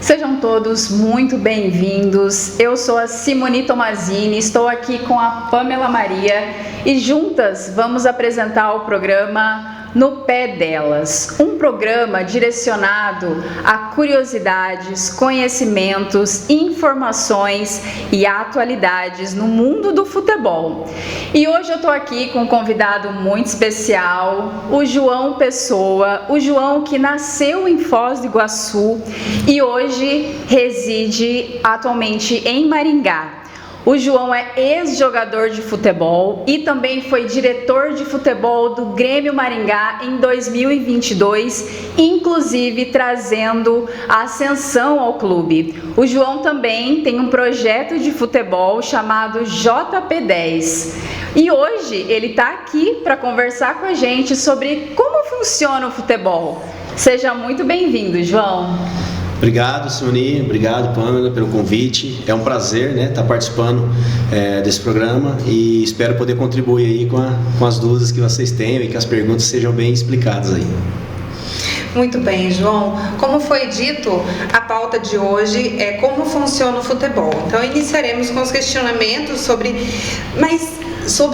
Sejam todos muito bem-vindos. Eu sou a Simone Tomazini, estou aqui com a Pamela Maria e juntas vamos apresentar o programa No Pé Delas, um programa direcionado a curiosidades, conhecimentos, informações e atualidades no mundo do futebol. E hoje eu estou aqui com um convidado muito especial, o João Pessoa, o João que nasceu em Foz do Iguaçu e hoje reside atualmente em Maringá. O João é ex-jogador de futebol e também foi diretor de futebol do Grêmio Maringá em 2022, inclusive trazendo a ascensão ao clube. O João também tem um projeto de futebol chamado JP10. E hoje ele está aqui para conversar com a gente sobre como funciona o futebol. Seja muito bem-vindo, João. Obrigado, Simone, obrigado, Pamela, pelo convite. É um prazer, estar participando desse programa e espero poder contribuir aí com as dúvidas que vocês tenham e que as perguntas sejam bem explicadas aí. Muito bem, João. Como foi dito, a pauta de hoje é como funciona o futebol. Então, iniciaremos com os questionamentos sobre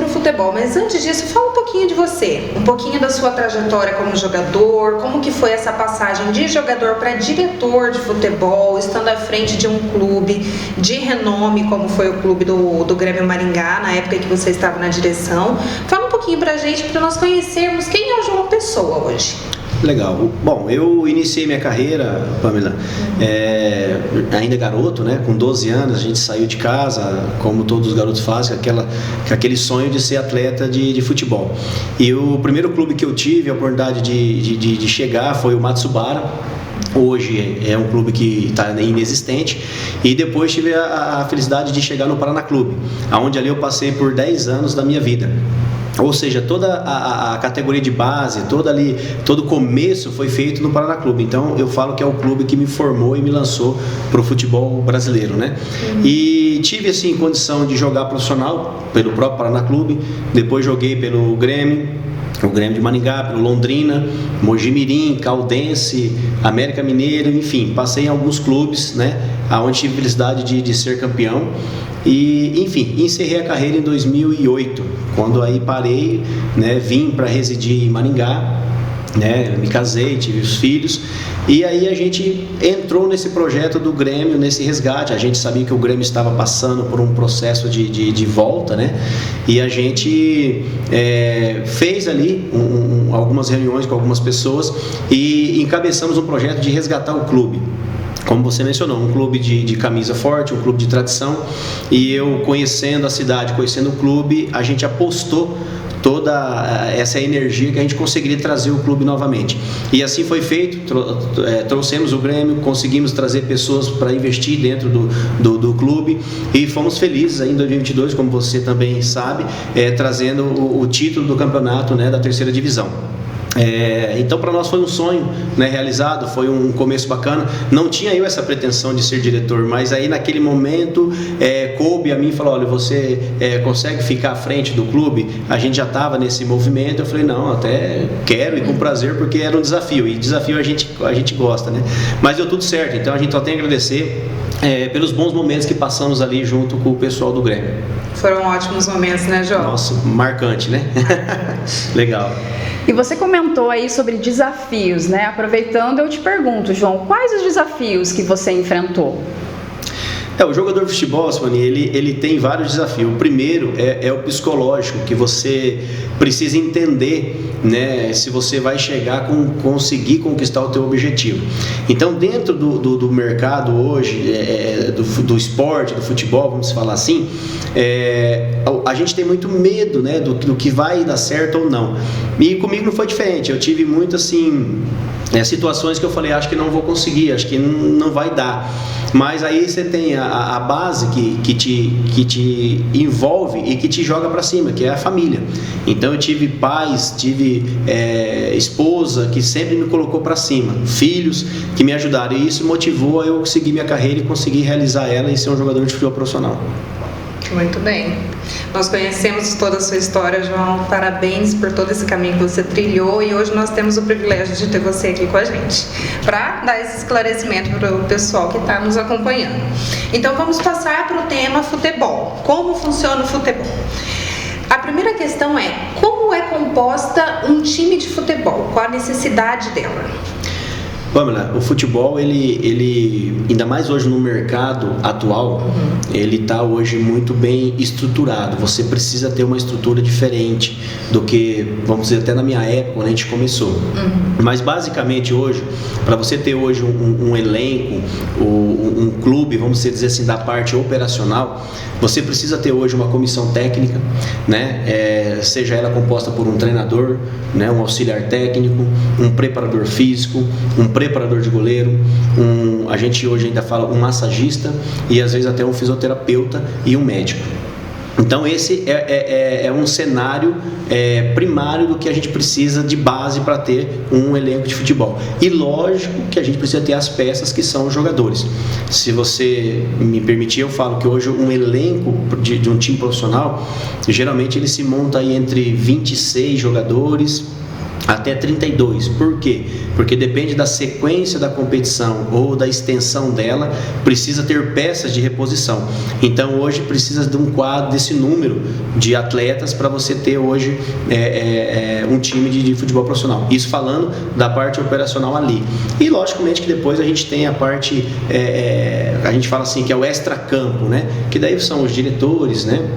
o futebol. Mas antes disso, fala um pouquinho de você, um pouquinho da sua trajetória como jogador, como que foi essa passagem de jogador para diretor de futebol, estando à frente de um clube de renome, como foi o clube do Grêmio Maringá, na época que você estava na direção. Fala um pouquinho pra gente, para nós conhecermos quem é o João Pessoa hoje. Legal. Bom, eu iniciei minha carreira, Pamela, ainda garoto, com 12 anos, a gente saiu de casa, como todos os garotos fazem, com aquele sonho de ser atleta de futebol. E o primeiro clube que eu tive a oportunidade de chegar foi o Matsubara. Hoje é um clube que está inexistente, e depois tive a felicidade de chegar no Paraná Clube, onde ali eu passei por 10 anos da minha vida. Ou seja, toda a categoria de base, todo o começo foi feito no Paraná Clube. Então eu falo que é o clube que me formou e me lançou para o futebol brasileiro, E tive assim condição de jogar profissional pelo próprio Paraná Clube. Depois joguei pelo Grêmio, o Grêmio de Maringá, pelo Londrina, Mogi Mirim, Caldense, América Mineiro, enfim, passei em alguns clubes, onde tive felicidade de ser campeão. E, enfim, encerrei a carreira em 2008, quando aí parei, vim para residir em Maringá, me casei, tive os filhos, e aí a gente entrou nesse projeto do Grêmio, nesse resgate. A gente sabia que o Grêmio estava passando por um processo de volta, e a gente fez ali algumas reuniões com algumas pessoas e encabeçamos um projeto de resgatar o clube. Como você mencionou, um clube de camisa forte, um clube de tradição, e eu conhecendo a cidade, conhecendo o clube, a gente apostou toda essa energia que a gente conseguiria trazer o clube novamente. E assim foi feito, trouxemos o Grêmio, conseguimos trazer pessoas para investir dentro do clube e fomos felizes aí em 2022, como você também sabe, trazendo o título do campeonato da terceira divisão. Então para nós foi um sonho realizado, foi um começo bacana. Não tinha eu essa pretensão de ser diretor, mas aí naquele momento coube a mim e falou: olha, você consegue ficar à frente do clube? A gente já estava nesse movimento. Eu falei: não, até quero e com prazer, porque era um desafio, e desafio a gente gosta, mas deu tudo certo. Então a gente só tem a agradecer pelos bons momentos que passamos ali junto com o pessoal do Grêmio. Foram ótimos momentos, João? Nossa, marcante, Legal. E você comentou aí sobre desafios, Aproveitando, eu te pergunto, João, quais os desafios que você enfrentou? O jogador de futebol, Simone, ele tem vários desafios. O primeiro é o psicológico, que você precisa entender, se você vai conseguir conquistar o teu objetivo. Então, dentro do mercado hoje, do esporte, do futebol, vamos falar assim, a gente tem muito medo, do que vai dar certo ou não. E comigo não foi diferente. Eu tive muito assim situações que eu falei: acho que não vou conseguir, acho que não vai dar. Mas aí você tem a base que te envolve e que te joga para cima, que é a família. Então eu tive pais, tive esposa que sempre me colocou para cima, filhos que me ajudaram, e isso motivou a eu seguir minha carreira e conseguir realizar ela e ser um jogador de futebol profissional. Muito bem. Nós conhecemos toda a sua história, João. Parabéns por todo esse caminho que você trilhou e hoje nós temos o privilégio de ter você aqui com a gente para dar esse esclarecimento para o pessoal que está nos acompanhando. Então vamos passar para o tema futebol. Como funciona o futebol? A primeira questão é: como é composta um time de futebol? Qual a necessidade dela? Pamela, o futebol, ele ainda mais hoje no mercado atual, ele está hoje muito bem estruturado. Você precisa ter uma estrutura diferente do que, vamos dizer, até na minha época, quando a gente começou. Mas basicamente hoje, para você ter hoje um elenco, um clube, vamos dizer assim, da parte operacional, você precisa ter hoje uma comissão técnica, né? Seja ela composta por um treinador, né? Um auxiliar técnico, um preparador físico, um preparador de goleiro, a gente hoje ainda fala um massagista e às vezes até um fisioterapeuta e um médico. Então esse é um cenário primário do que a gente precisa de base para ter um elenco de futebol. E lógico que a gente precisa ter as peças que são os jogadores. Se você me permitir, eu falo que hoje um elenco de um time profissional, geralmente ele se monta aí entre 26 jogadores até 32. Por quê? Porque depende da sequência da competição ou da extensão dela, precisa ter peças de reposição. Então hoje precisa de um quadro desse número de atletas para você ter hoje um time de futebol profissional. Isso falando da parte operacional ali. E logicamente que depois a gente tem a parte, a gente fala assim que é o extracampo, né? Que daí são os diretores, né?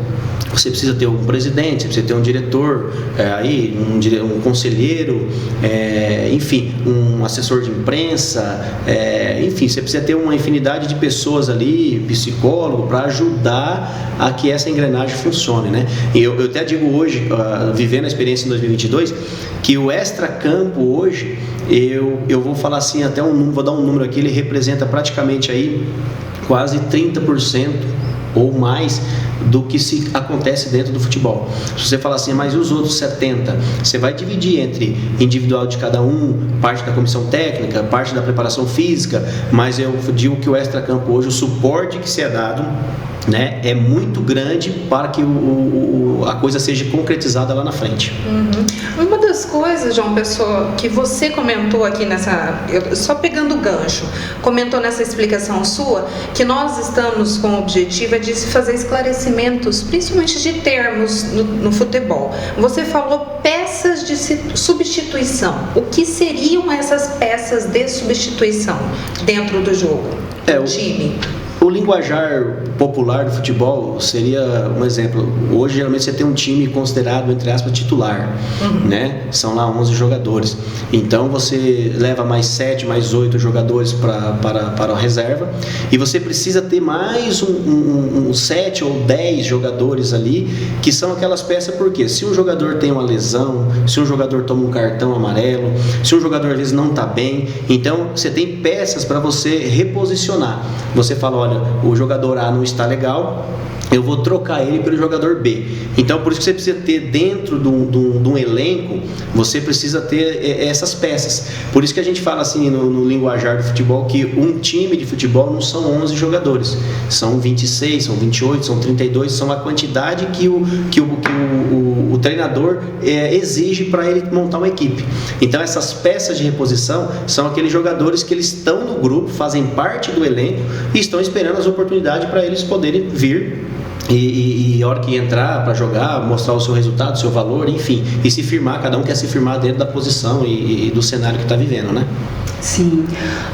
Você precisa ter um presidente, você precisa ter um diretor, um conselheiro, enfim, um assessor de imprensa, enfim, você precisa ter uma infinidade de pessoas ali, psicólogo, para ajudar a que essa engrenagem funcione, né? E eu até digo hoje, vivendo a experiência em 2022, que o extracampo hoje, eu vou falar assim, até vou dar um número aqui, ele representa praticamente aí quase 30% ou mais do que se acontece dentro do futebol. Se você falar assim, mas e os outros 70%? Você vai dividir entre individual de cada um, parte da comissão técnica, parte da preparação física, mas eu digo que o extracampo hoje, o suporte que se é dado, né, é muito grande para que a coisa seja concretizada lá na frente. Uma das coisas, João Pessoa, que você comentou aqui só pegando o gancho, comentou nessa explicação sua, que nós estamos com o objetivo de se fazer esclarecimentos, principalmente de termos no futebol. Você falou peças de substituição. O que seriam essas peças de substituição dentro do jogo, do time? O linguajar popular do futebol seria um exemplo. Hoje, geralmente, você tem um time considerado, entre aspas, titular, né? São lá 11 jogadores. Então, você leva mais 7, mais 8 jogadores para a reserva e você precisa ter mais 7 ou 10 jogadores ali, que são aquelas peças, porque se um jogador tem uma lesão, se um jogador toma um cartão amarelo, se um jogador às vezes não está bem, então você tem peças para você reposicionar. Você fala, olha, o jogador A não está legal, eu vou trocar ele pelo jogador B. Então, por isso que você precisa ter dentro de um elenco, você precisa ter essas peças. Por isso que a gente fala assim no linguajar do futebol, que um time de futebol não são 11 jogadores, são 26, são 28, são 32, são a quantidade que o treinador exige para ele montar uma equipe. Então, essas peças de reposição são aqueles jogadores que eles estão no grupo, fazem parte do elenco e estão esperando as oportunidades para eles poderem vir e a hora que entrar para jogar, mostrar o seu resultado, o seu valor, enfim, e se firmar. Cada um quer se firmar dentro da posição e do cenário que está vivendo, né? Sim.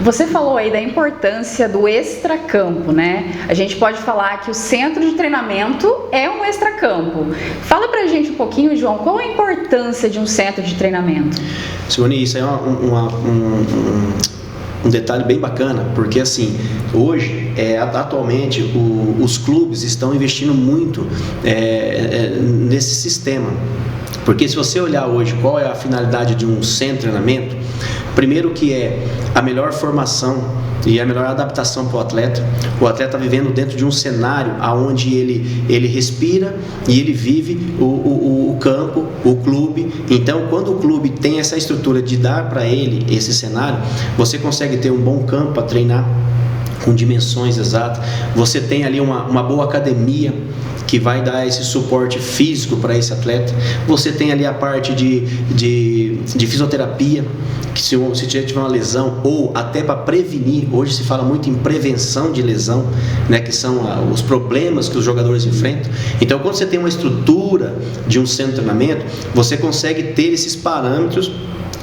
Você falou aí da importância do extracampo, né? A gente pode falar que o centro de treinamento é um extracampo. Fala pra gente um pouquinho, João, qual a importância de um centro de treinamento? Simone, isso é um detalhe bem bacana, porque assim, hoje, atualmente, os clubes estão investindo muito nesse sistema. Porque se você olhar hoje qual é a finalidade de um centro de treinamento, primeiro que é a melhor formação e a melhor adaptação para o atleta vivendo dentro de um cenário onde ele respira e ele vive o campo, o clube. Então, quando o clube tem essa estrutura de dar para ele esse cenário, você consegue ter um bom campo para treinar com dimensões exatas, você tem ali uma boa academia que vai dar esse suporte físico para esse atleta. Você tem ali a parte de fisioterapia, que se tiver uma lesão, ou até para prevenir, hoje se fala muito em prevenção de lesão, né, que são os problemas que os jogadores enfrentam. Então, quando você tem uma estrutura de um centro de treinamento, você consegue ter esses parâmetros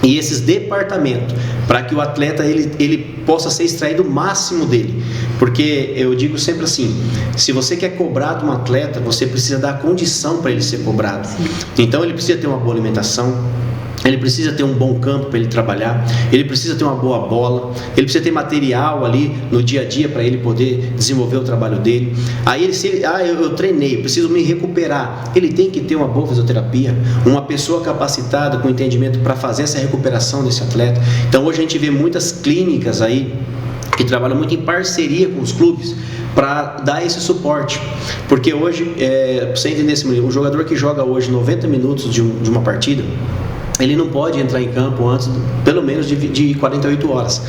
e esses departamentos para que o atleta ele possa ser extraído o máximo dele. Porque eu digo sempre assim, se você quer cobrar de um atleta, você precisa dar a condição para ele ser cobrado. Então ele precisa ter uma boa alimentação, ele precisa ter um bom campo para ele trabalhar, ele precisa ter uma boa bola, ele precisa ter material ali no dia a dia para ele poder desenvolver o trabalho dele. Aí eu treinei, preciso me recuperar, ele tem que ter uma boa fisioterapia, uma pessoa capacitada com entendimento para fazer essa recuperação desse atleta. Então hoje a gente vê muitas clínicas aí que trabalham muito em parceria com os clubes para dar esse suporte, porque hoje, para você entender um jogador que joga hoje 90 minutos de uma partida, ele não pode entrar em campo antes, pelo menos, de 48 horas.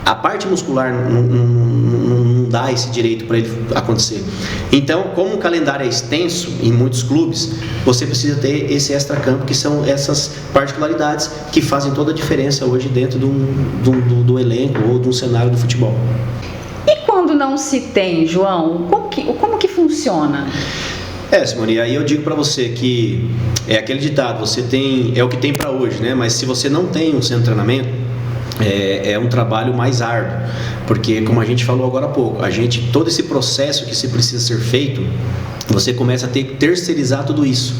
A parte muscular não dá esse direito para ele acontecer. Então, como o calendário é extenso em muitos clubes, você precisa ter esse extra-campo, que são essas particularidades que fazem toda a diferença hoje dentro do elenco ou de um cenário do futebol. E quando não se tem, João, como que funciona? Simone, aí eu digo para você que é aquele ditado, é o que tem para hoje, né? Mas se você não tem um centro de treinamento, é um trabalho mais árduo, porque como a gente falou agora há pouco, todo esse processo que se precisa ser feito, você começa a ter que terceirizar tudo isso.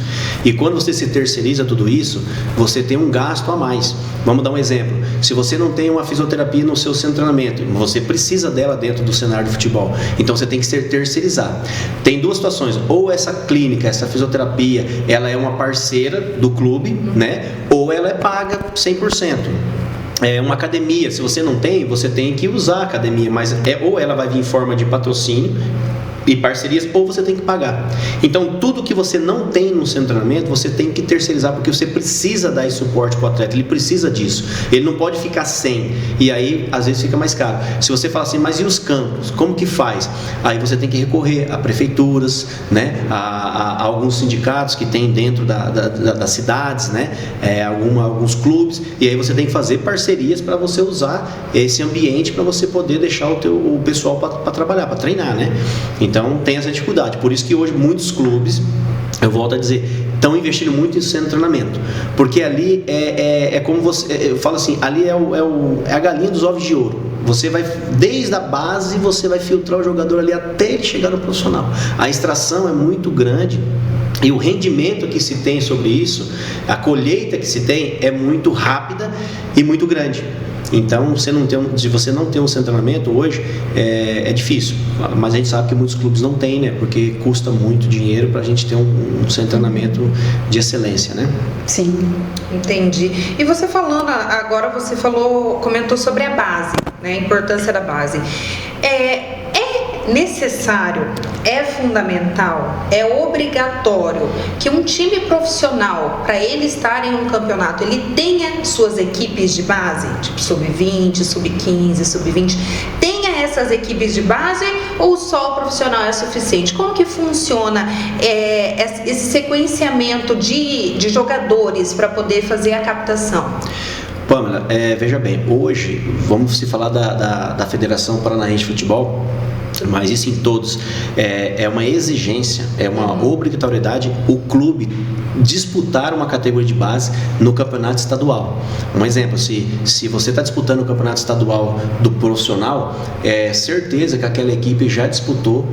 E quando você se terceiriza tudo isso, você tem um gasto a mais. Vamos dar um exemplo. Se você não tem uma fisioterapia no seu centro de treinamento, você precisa dela dentro do cenário de futebol. Então você tem que ser terceirizado. Tem duas situações. Ou essa clínica, essa fisioterapia, ela é uma parceira do clube, né? Ou ela é paga 100%. Uma academia, se você não tem, você tem que usar a academia, mas ou ela vai vir em forma de patrocínio e parcerias, ou você tem que pagar. Então, tudo que você não tem no centro de treinamento, você tem que terceirizar, porque você precisa dar esse suporte para o atleta, ele precisa disso, ele não pode ficar sem, e aí, às vezes, fica mais caro. Se você fala assim, mas e os campos? Como que faz? Aí você tem que recorrer a prefeituras, né? a alguns sindicatos que tem dentro das cidades, né? Alguns clubes, e aí você tem que fazer parcerias para você usar esse ambiente para você poder deixar o pessoal para trabalhar, para treinar, né? Então tem essa dificuldade, por isso que hoje muitos clubes, eu volto a dizer, estão investindo muito em centro de treinamento, porque ali é como você, eu falo assim, ali é a galinha dos ovos de ouro. Você vai, desde a base, você vai filtrar o jogador ali até ele chegar no profissional. A extração é muito grande e o rendimento que se tem sobre isso, a colheita que se tem é muito rápida e muito grande. Então, se você não tem um centro de treinamento hoje, é difícil. Mas a gente sabe que muitos clubes não têm, né? Porque custa muito dinheiro para a gente ter um centro de treinamento de excelência, né? Sim, entendi. E você falando, agora você comentou sobre a base, né? A importância da base. É necessário, é fundamental, é obrigatório que um time profissional, para ele estar em um campeonato, ele tenha suas equipes de base, tipo sub-20, sub-15, sub-20, tenha essas equipes de base, ou só o profissional é suficiente? Como que funciona esse sequenciamento de jogadores para poder fazer a captação? Pamela, veja bem, hoje, vamos se falar da Federação Paranaense de Futebol, mas isso em todos, é uma exigência, é uma obrigatoriedade o clube disputar uma categoria de base no campeonato estadual. Um exemplo, se você está disputando o campeonato estadual do profissional, é certeza que aquela equipe já disputou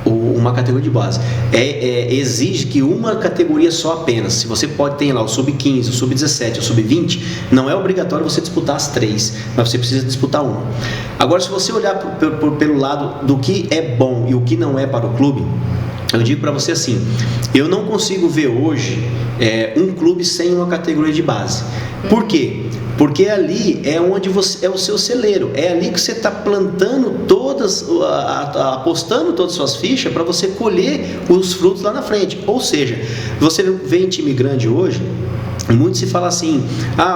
uma categoria de base. Exige que uma categoria só apenas. Se você pode ter lá o sub-15, o sub-17, o sub-20, não é obrigatório você disputar as três, mas você precisa disputar uma. Agora, se você olhar pelo lado do que é bom e o que não é para o clube, eu digo para você assim, eu não consigo ver hoje um clube sem uma categoria de base. Por quê? Porque ali é onde é o seu celeiro, é ali que você está plantando apostando todas as suas fichas para você colher os frutos lá na frente. Ou seja, você vê em time grande hoje, muito se fala assim,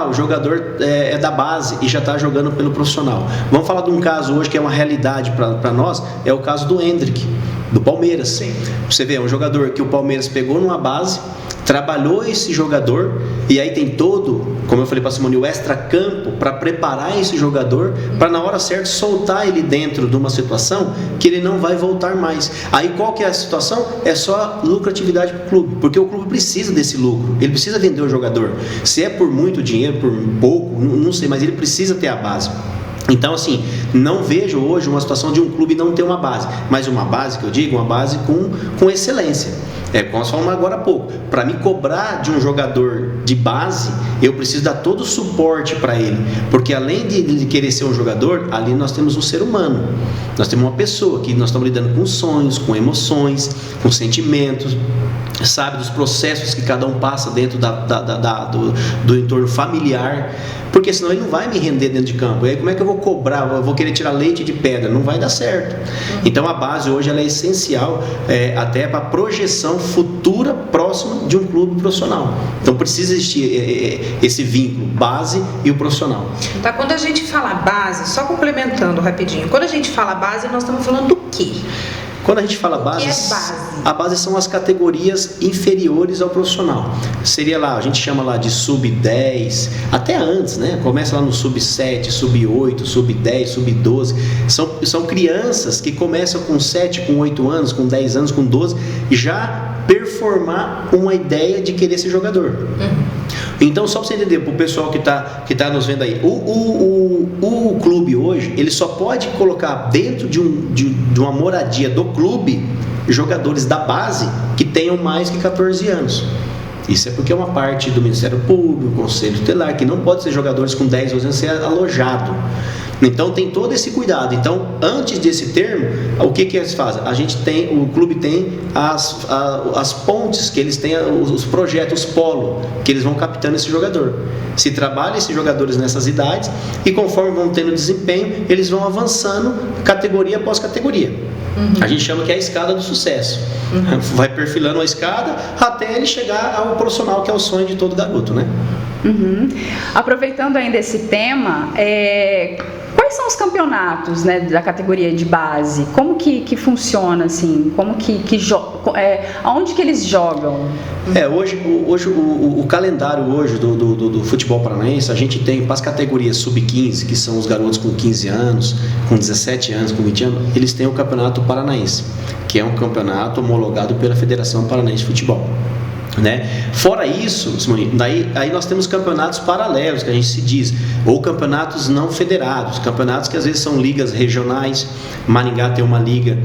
o jogador é da base e já está jogando pelo profissional. Vamos falar de um caso hoje que é uma realidade para nós, é o caso do Hendrick. do Palmeiras. Sim. Você vê, é um jogador que o Palmeiras pegou numa base, trabalhou esse jogador, e aí tem todo, como eu falei para a Simone, o extra-campo para preparar esse jogador, para na hora certa soltar ele dentro de uma situação que ele não vai voltar mais. Aí qual que é a situação? É só lucratividade para o clube, porque o clube precisa desse lucro, ele precisa vender o jogador. Se é por muito dinheiro, por pouco, não sei, mas ele precisa ter a base. Então, assim, não vejo hoje uma situação de um clube não ter uma base, mas uma base, que eu digo, uma base com excelência. Como nós falamos agora há pouco, para me cobrar de um jogador de base, eu preciso dar todo o suporte para ele, porque além de querer ser um jogador, ali nós temos um ser humano, nós temos uma pessoa que nós estamos lidando com sonhos, com emoções, com sentimentos, sabe, dos processos que cada um passa dentro do entorno familiar, porque senão ele não vai me render dentro de campo. E aí como é que eu vou cobrar? Eu vou querer tirar leite de pedra? Não vai dar certo. Então a base hoje ela é essencial até para a projeção futura próxima de um clube profissional. Então precisa existir esse vínculo, base e o profissional. Tá, quando a gente fala base, só complementando rapidinho, quando a gente fala base, nós estamos falando do quê? Quando a gente fala base, a base são as categorias inferiores ao profissional. Seria lá, a gente chama lá de sub-10, até antes, né? Começa lá no sub-7, sub-8, sub-10, sub-12. São crianças que começam com 7, com 8 anos, com 10 anos, com 12, já performar uma ideia de querer ser jogador. Então, só para você entender, para o pessoal que tá nos vendo aí, o clube hoje, ele só pode colocar dentro de uma moradia do clube jogadores da base que tenham mais que 14 anos. Isso é porque é uma parte do Ministério Público, Conselho Tutelar, que não pode ser jogadores com 10 ou 11 anos ser alojado. Então tem todo esse cuidado. Então, antes desse termo, o que eles fazem? O clube tem as pontes, que eles têm os projetos, os polo, que eles vão captando esse jogador. Se trabalha esses jogadores nessas idades e conforme vão tendo desempenho, eles vão avançando categoria após categoria. A gente chama que é a escada do sucesso. Vai perfilando a escada até ele chegar ao profissional, que é o sonho de todo garoto, né? Aproveitando ainda esse tema, quais são os campeonatos, né, da categoria de base? Como que funciona, assim? Como aonde que eles jogam? Hoje o calendário hoje do futebol paranaense, a gente tem para as categorias sub-15, que são os garotos com 15 anos, com 17 anos, com 20 anos, eles têm o Campeonato Paranaense, que é um campeonato homologado pela Federação Paranaense de Futebol. Né? Fora isso, Simone, aí nós temos campeonatos paralelos, que a gente se diz, ou campeonatos não federados, campeonatos que às vezes são ligas regionais. Maringá tem uma liga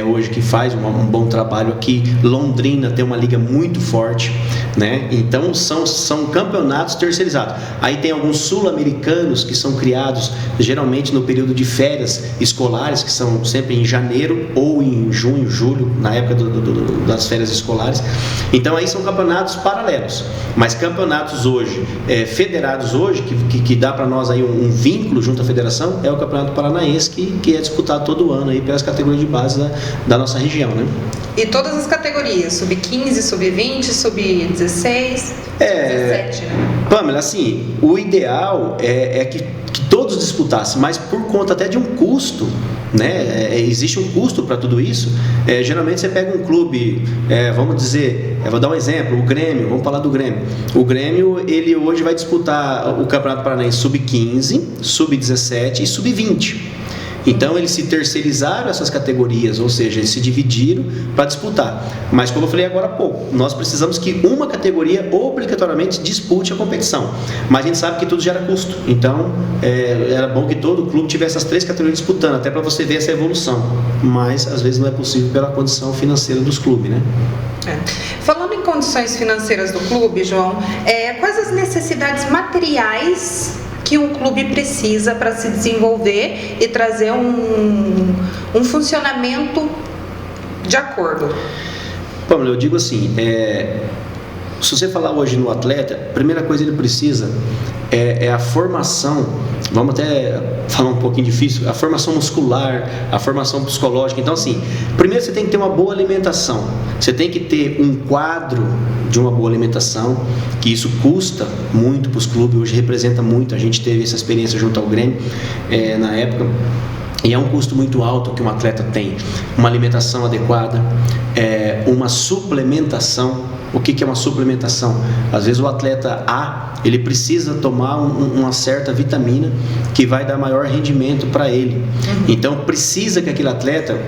hoje que faz um bom trabalho aqui, Londrina tem uma liga muito forte, né? Então são campeonatos terceirizados. Aí tem alguns sul-americanos que são criados geralmente no período de férias escolares, que são sempre em janeiro ou em junho, julho, na época das férias escolares. Então aí são campeonatos paralelos, mas campeonatos hoje, federados hoje, que dá para nós aí um vínculo junto à federação, é o Campeonato Paranaense, que é disputado todo ano aí pelas categorias de base da nossa região, né? E todas as categorias, sub-15, sub-20, sub-16, sub-17, né? Pamela, assim, o ideal é que todos disputassem, mas por conta até de um custo, né? Existe um custo para tudo isso. Geralmente você pega um clube, vamos dizer, vou dar um exemplo, o Grêmio, vamos falar do Grêmio. O Grêmio, ele hoje vai disputar o Campeonato Paranaense sub-15, sub-17 e sub-20. Então eles se terceirizaram essas categorias, ou seja, eles se dividiram para disputar. Mas como eu falei agora há pouco, nós precisamos que uma categoria obrigatoriamente dispute a competição. Mas a gente sabe que tudo gera custo. Então era bom que todo clube tivesse as 3 categorias disputando, até para você ver essa evolução. Mas às vezes não é possível pela condição financeira dos clubes, né? Falando em condições financeiras do clube, João, quais as necessidades materiais que um clube precisa para se desenvolver e trazer um funcionamento de acordo? Pamela, eu digo assim, se você falar hoje no atleta, a primeira coisa que ele precisa é a formação, vamos até falar um pouquinho difícil, a formação muscular, a formação psicológica. Então assim, primeiro você tem que ter uma boa alimentação, você tem que ter um quadro de uma boa alimentação, que isso custa muito para os clubes, hoje representa muito. A gente teve essa experiência junto ao Grêmio na época, E é um custo muito alto que um atleta tem. Uma alimentação adequada, uma suplementação. O que é uma suplementação? Às vezes o atleta A, ele precisa tomar uma certa vitamina que vai dar maior rendimento para ele. Então precisa que aquele atleta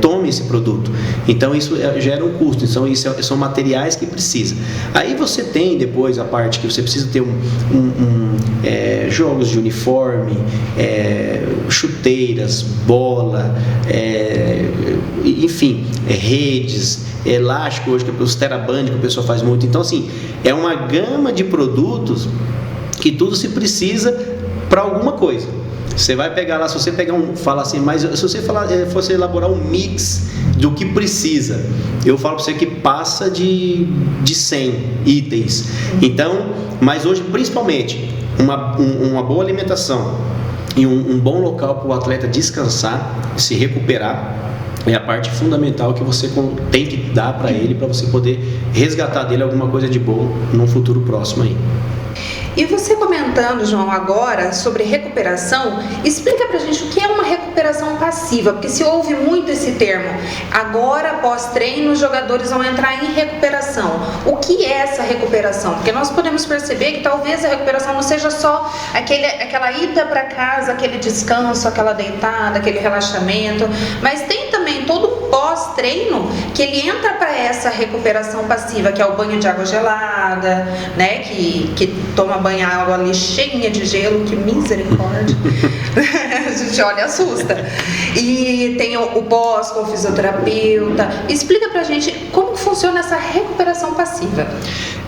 tome esse produto. Então isso gera um custo. Então isso são materiais que precisa. Aí você tem depois a parte que você precisa ter jogos de uniforme, chuteiras, bola, enfim, redes, elástico hoje, que os teraband que o pessoal faz muito. Então assim, é uma gama de produtos que tudo se precisa para alguma coisa. Você vai pegar lá, se você pegar falar assim, mas se você fosse elaborar um mix do que precisa, eu falo para você que passa de 100 itens. Então, mas hoje principalmente uma boa alimentação e um bom local para o atleta descansar, se recuperar, é a parte fundamental que você tem que dar para ele, para você poder resgatar dele alguma coisa de boa num futuro próximo aí. E você comentando, João, agora sobre recuperação, explica pra gente o que é uma recuperação passiva, porque se ouve muito esse termo. Agora, pós-treino, os jogadores vão entrar em recuperação. O que é essa recuperação? Porque nós podemos perceber que talvez a recuperação não seja só aquela ida para casa, aquele descanso, aquela deitada, aquele relaxamento, mas tem também todo o pós-treino que ele entra para essa recuperação passiva, que é o banho de água gelada, né, que toma banho água ali cheia de gelo, que misericórdia. A gente olha, assusta. E tem o pós com o fisioterapeuta. Explica pra gente como funciona essa recuperação passiva.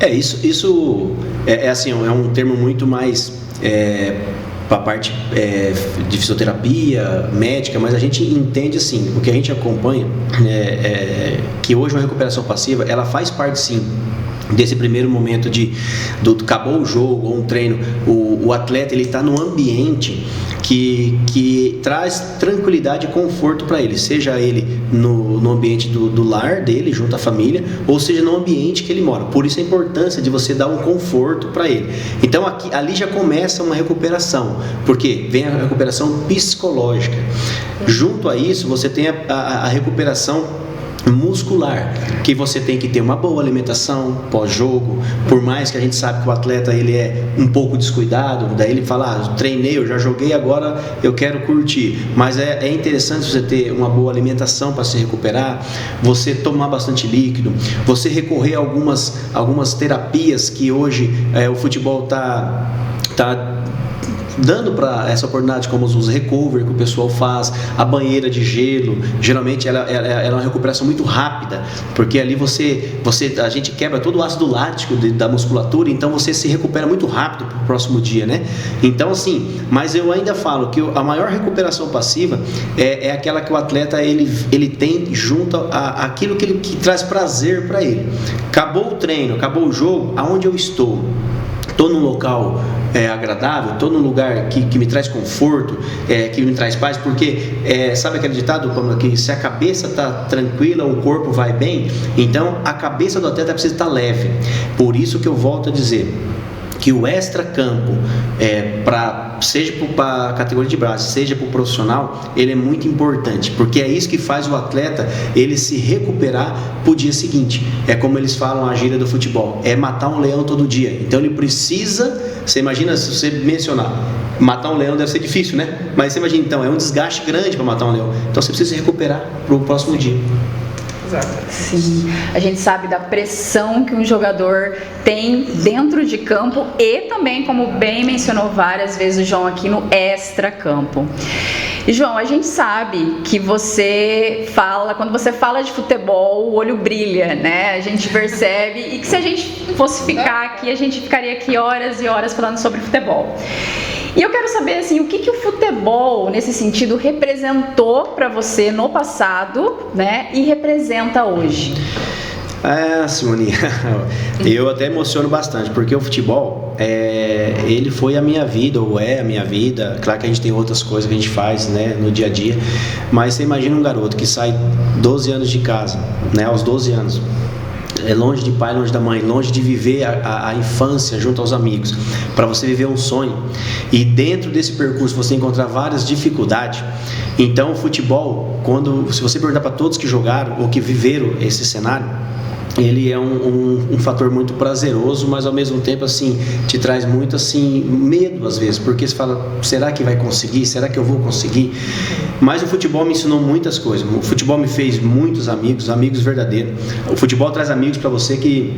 Isso é assim, é um termo muito mais para a parte de fisioterapia médica, mas a gente entende assim, o que a gente acompanha que hoje uma recuperação passiva, ela faz parte sim desse primeiro momento acabou o jogo ou um treino, o atleta ele está num ambiente que traz tranquilidade e conforto para ele, seja ele no ambiente do lar dele, junto à família, ou seja no ambiente que ele mora. Por isso a importância de você dar um conforto para ele. Então ali já começa uma recuperação, porque vem a recuperação psicológica. Junto a isso você tem a recuperação muscular, que você tem que ter uma boa alimentação pós-jogo, por mais que a gente sabe que o atleta ele é um pouco descuidado, daí ele fala, treinei, eu já joguei, agora eu quero curtir, mas é interessante você ter uma boa alimentação para se recuperar, você tomar bastante líquido, você recorrer a algumas terapias que hoje o futebol está dando para essa oportunidade, como os recovery que o pessoal faz, a banheira de gelo, geralmente ela é uma recuperação muito rápida, porque ali a gente quebra todo o ácido lático da musculatura, então você se recupera muito rápido para o próximo dia, né? Então assim, mas eu ainda falo que a maior recuperação passiva é aquela que o atleta ele tem junto àquilo que traz prazer para ele. Acabou o treino, acabou o jogo, aonde eu estou? Estou num local agradável, estou num lugar que me traz conforto, que me traz paz, porque sabe aquele ditado que se a cabeça está tranquila, o corpo vai bem? Então a cabeça do atleta precisa estar leve. Por isso que eu volto a dizer que o extra-campo, seja para a categoria de base, seja para o profissional, ele é muito importante, porque é isso que faz o atleta ele se recuperar para o dia seguinte. É como eles falam a gíria do futebol, é matar um leão todo dia. Então ele precisa, você imagina, se você mencionar, matar um leão deve ser difícil, né? Mas você imagina, então, é um desgaste grande para matar um leão. Então você precisa se recuperar para o próximo dia. Exato. Sim, a gente sabe da pressão que um jogador tem dentro de campo e também, como bem mencionou várias vezes o João aqui, no extra-campo. E João, a gente sabe que quando você fala de futebol, o olho brilha, né? A gente percebe, e que se a gente fosse ficar aqui, a gente ficaria aqui horas e horas falando sobre futebol. E eu quero saber, assim, o que o futebol, nesse sentido, representou para você no passado, né? E representa hoje? Simoninha, eu até emociono bastante, porque o futebol, ele foi a minha vida, ou é a minha vida. Claro que a gente tem outras coisas que a gente faz, né, no dia a dia, mas você imagina um garoto que sai 12 anos de casa, né, aos 12 anos, longe de pai, longe da mãe, longe de viver a infância junto aos amigos, para você viver um sonho, e dentro desse percurso você encontrar várias dificuldades. Então o futebol, se você perguntar para todos que jogaram ou que viveram esse cenário, ele é um fator muito prazeroso, mas ao mesmo tempo assim, te traz muito assim, medo às vezes, porque você fala, será que vai conseguir? Será que eu vou conseguir? Mas o futebol me ensinou muitas coisas. O futebol me fez muitos amigos verdadeiros. O futebol traz amigos para você que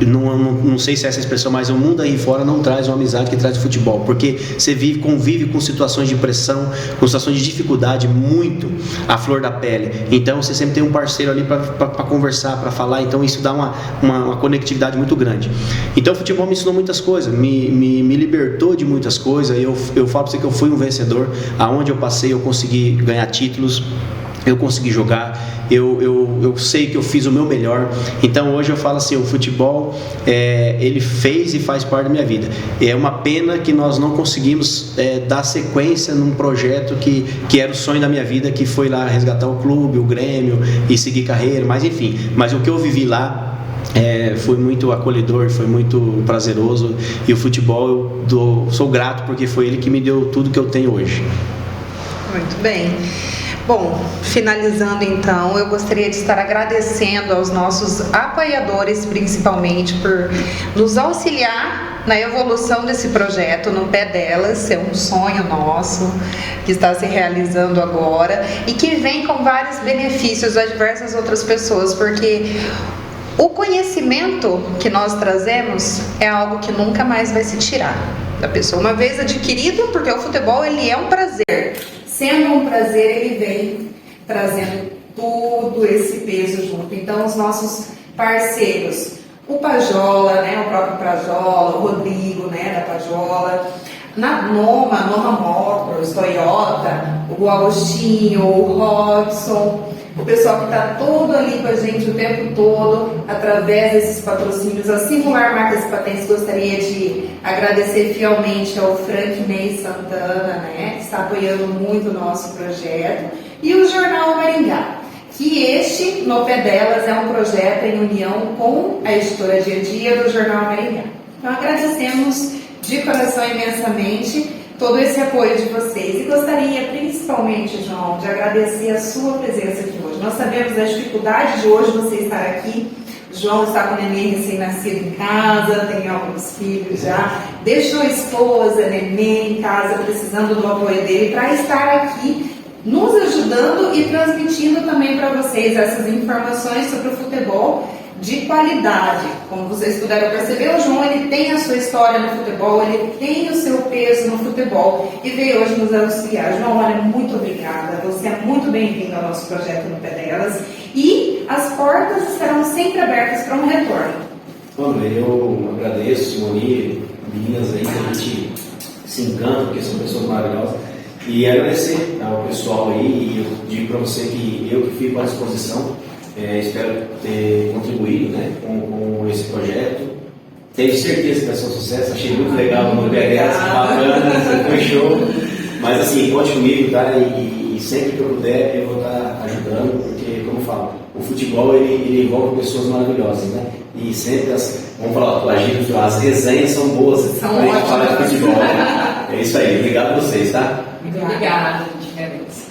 não sei se é essa expressão, mas o mundo aí fora não traz uma amizade que traz o futebol, porque você convive com situações de pressão, com situações de dificuldade muito à flor da pele. Então você sempre tem um parceiro ali para conversar, para falar. Então isso dá uma conectividade muito grande. Então o futebol me ensinou muitas coisas, me libertou de muitas coisas. Eu falo para você que eu fui um vencedor. Aonde eu passei eu consegui ganhar títulos, eu consegui jogar, eu sei que eu fiz o meu melhor. Então hoje eu falo assim, o futebol ele fez e faz parte da minha vida. É uma pena que nós não conseguimos dar sequência num projeto que era o sonho da minha vida, que foi lá resgatar o clube, o Grêmio e seguir carreira, mas enfim, mas o que eu vivi lá foi muito acolhedor, foi muito prazeroso, e o futebol eu sou grato porque foi ele que me deu tudo que eu tenho hoje. Muito bem. Bom, finalizando então, eu gostaria de estar agradecendo aos nossos apoiadores, principalmente por nos auxiliar na evolução desse projeto No Pé Delas. É um sonho nosso que está se realizando agora e que vem com vários benefícios a diversas outras pessoas, porque o conhecimento que nós trazemos é algo que nunca mais vai se tirar da pessoa, uma vez adquirido, porque o futebol ele é um prazer. Sendo um prazer, ele vem trazendo todo esse peso junto. Então, os nossos parceiros, o Pajola, o próprio Pajola, o Rodrigo, da Pajola, na Noma Motors, Toyota, o Agostinho, o Robson, o pessoal que está todo ali com a gente o tempo todo, através desses patrocínios. A Singular Marcas e Patentes gostaria de agradecer fielmente ao Frank Ney Santana, que está apoiando muito o nosso projeto, e o Jornal Maringá, que este, No Pé Delas, é um projeto em união com a editora Dia a Dia do Jornal Maringá. Então agradecemos de coração imensamente todo esse apoio de vocês, e gostaria principalmente, João, de agradecer a sua presença aqui hoje. Nós sabemos da dificuldade de hoje você estar aqui. O João está com o neném recém-nascido em casa, tem alguns filhos já, deixou a esposa, neném em casa, precisando do apoio dele para estar aqui nos ajudando e transmitindo também para vocês essas informações sobre o futebol de qualidade. Como vocês puderam perceber, o João ele tem a sua história no futebol, ele tem o seu peso no futebol e veio hoje nos auxiliar. João, olha, muito obrigada, você é muito bem-vindo ao nosso projeto No Pé Delas, e as portas estarão sempre abertas para um retorno. Bom, eu agradeço, Simone, meninas aí, que a gente se encanta, porque são pessoas maravilhosas, e agradecer ao pessoal aí, e eu digo para você que eu que fico à disposição. Espero ter contribuído com esse projeto. Tenho certeza que vai ser um sucesso. Achei muito legal o No Pé Delas, bacana, foi show. Mas assim, conte comigo, tá? E sempre que eu puder, eu vou estar ajudando, porque, como eu falo, o futebol ele envolve pessoas maravilhosas, E sempre vamos falar, as resenhas são boas quando a gente fala de futebol, É isso aí, obrigado a vocês, tá? Muito obrigada, a gente agradece.